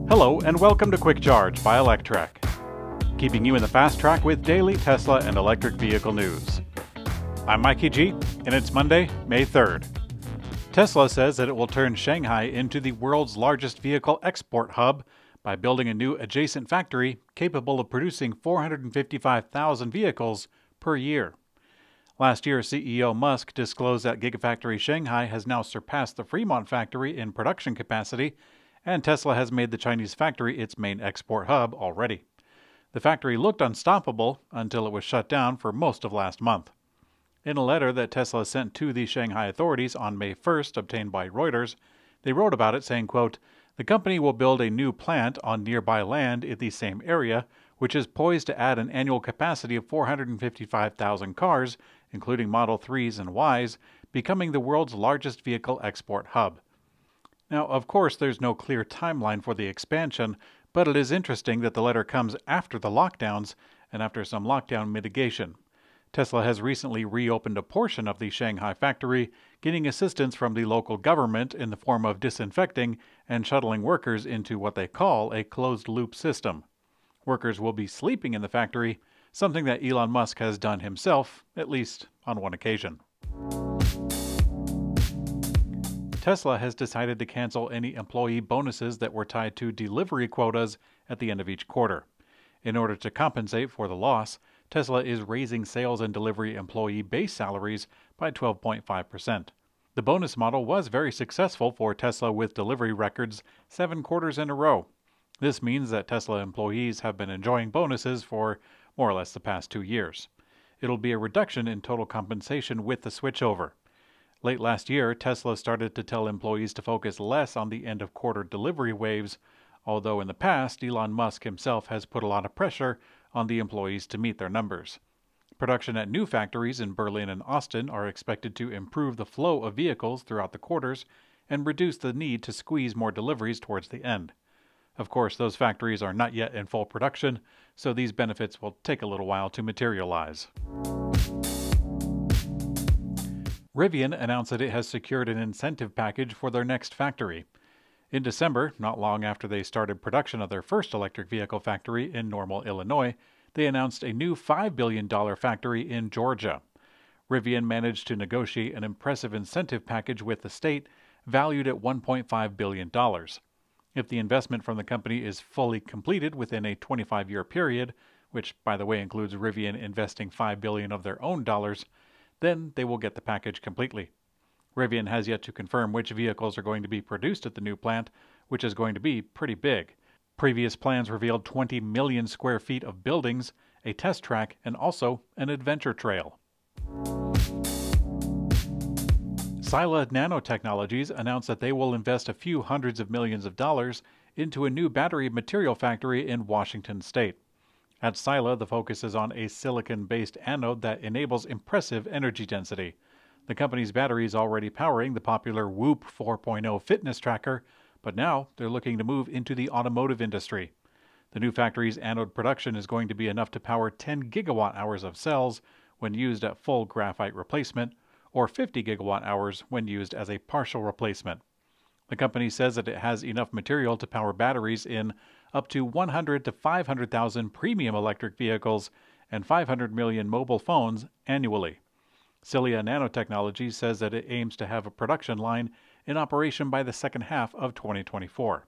Hello and welcome to Quick Charge by Electrek, keeping you in the fast track with daily Tesla and electric vehicle news. I'm Mikey G, and it's Monday, May 3rd. Tesla says that it will turn Shanghai into the world's largest vehicle export hub by building a new adjacent factory capable of producing 455,000 vehicles per year. Last year, CEO Musk disclosed that Gigafactory Shanghai has now surpassed the Fremont factory in production capacity, and Tesla has made the Chinese factory its main export hub already. The factory looked unstoppable until it was shut down for most of last month. In a letter that Tesla sent to the Shanghai authorities on May 1st, obtained by Reuters, they wrote about it saying, quote, "The company will build a new plant on nearby land in the same area, which is poised to add an annual capacity of 455,000 cars, including Model 3s and Ys, becoming the world's largest vehicle export hub." Now, of course, there's no clear timeline for the expansion, but it is interesting that the letter comes after the lockdowns and after some lockdown mitigation. Tesla has recently reopened a portion of the Shanghai factory, getting assistance from the local government in the form of disinfecting and shuttling workers into what they call a closed-loop system. Workers will be sleeping in the factory, something that Elon Musk has done himself, at least on one occasion. Tesla has decided to cancel any employee bonuses that were tied to delivery quotas at the end of each quarter. In order to compensate for the loss, Tesla is raising sales and delivery employee base salaries by 12.5%. The bonus model was very successful for Tesla with delivery records 7 quarters in a row. This means that Tesla employees have been enjoying bonuses for more or less the past 2 years. It'll be a reduction in total compensation with the switchover. Late last year, Tesla started to tell employees to focus less on the end-of-quarter delivery waves, although in the past, Elon Musk himself has put a lot of pressure on the employees to meet their numbers. Production at new factories in Berlin and Austin are expected to improve the flow of vehicles throughout the quarters and reduce the need to squeeze more deliveries towards the end. Of course, those factories are not yet in full production, so these benefits will take a little while to materialize. Rivian announced that it has secured an incentive package for their next factory. In December, not long after they started production of their first electric vehicle factory in Normal, Illinois, they announced a new $5 billion factory in Georgia. Rivian managed to negotiate an impressive incentive package with the state, valued at $1.5 billion. If the investment from the company is fully completed within a 25-year period, which, by the way, includes Rivian investing $5 billion of their own dollars, then they will get the package completely. Rivian has yet to confirm which vehicles are going to be produced at the new plant, which is going to be pretty big. Previous plans revealed 20 million square feet of buildings, a test track, and also an adventure trail. Sila Nanotechnologies announced that they will invest a few hundreds of millions of dollars into a new battery material factory in Washington state. At Sila, the focus is on a silicon-based anode that enables impressive energy density. The company's battery is already powering the popular Whoop 4.0 fitness tracker, but now they're looking to move into the automotive industry. The new factory's anode production is going to be enough to power 10 gigawatt-hours of cells when used at full graphite replacement, or 50 gigawatt-hours when used as a partial replacement. The company says that it has enough material to power batteries in up to 100 to 500,000 premium electric vehicles and 500 million mobile phones annually. Sila Nanotechnologies says that it aims to have a production line in operation by the second half of 2024.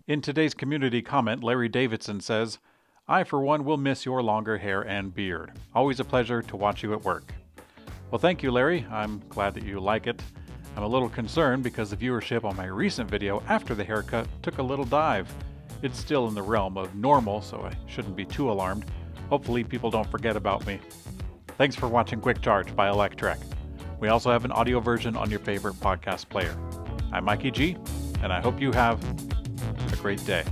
In today's community comment, Larry Davidson says, "I for one will miss your longer hair and beard. Always a pleasure to watch you at work." Well, thank you, Larry. I'm glad that you like it. I'm a little concerned because the viewership on my recent video after the haircut took a little dive. It's still in the realm of normal, so I shouldn't be too alarmed. Hopefully people don't forget about me. Thanks for watching Quick Charge by Electrek. We also have an audio version on your favorite podcast player. I'm Mikey G, and I hope you have a great day.